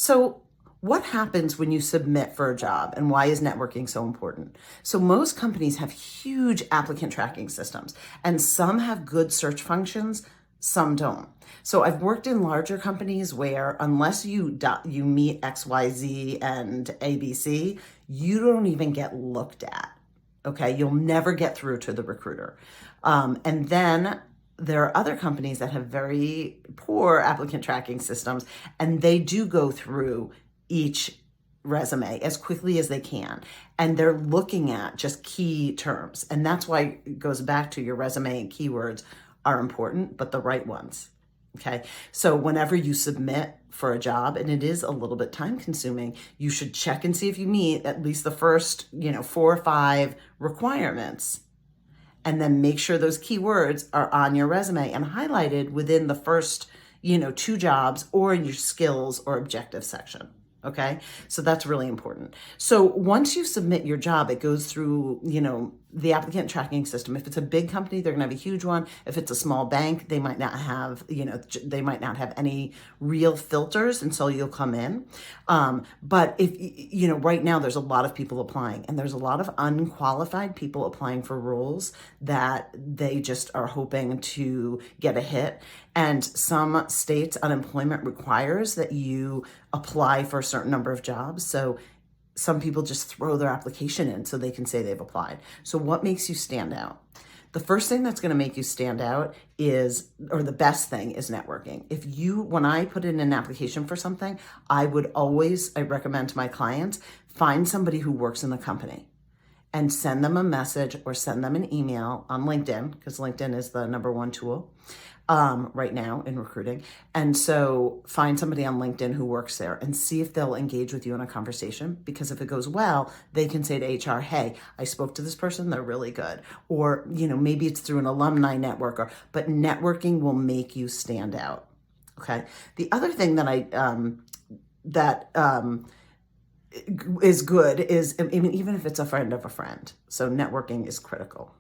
So what happens when you submit for a job, and why is networking so important? So most companies have huge applicant tracking systems, and some have good search functions, some don't. So I've worked in larger companies where unless you meet XYZ and ABC, you don't even get looked at. Okay, you'll never get through to the recruiter. And then there are other companies that have very poor applicant tracking systems, and they do go through each resume as quickly as they can. And they're looking at just key terms. And that's why it goes back to your resume and keywords are important, but the right ones. Okay. So whenever you submit for a job, and it is a little bit time consuming, you should check and see if you meet at least the first, 4 or 5 requirements. And then make sure those keywords are on your resume and highlighted within the first, 2 jobs or in your skills or objective section. Okay. So that's really important. So once you submit your job, it goes through, the applicant tracking system. If it's a big company, they're going to have a huge one. If it's a small bank, they might not have, they might not have any real filters, and so you'll come in. But if, right now there's a lot of people applying, and there's a lot of unqualified people applying for roles that they just are hoping to get a hit. And some states, unemployment requires that you apply for a certain number of jobs. So some people just throw their application in so they can say they've applied. So what makes you stand out? The first thing that's going to make you stand out or the best thing is networking. When I put in an application for something, I recommend to my clients, find somebody who works in the company and send them a message or send them an email on LinkedIn, because LinkedIn is the #1 tool right now in recruiting. And so find somebody on LinkedIn who works there and see if they'll engage with you in a conversation, because if it goes well, they can say to HR, hey, I spoke to this person, they're really good. Or, maybe it's through an alumni network, but networking will make you stand out. Okay. The other thing that is good is, even if it's a friend of a friend. So networking is critical.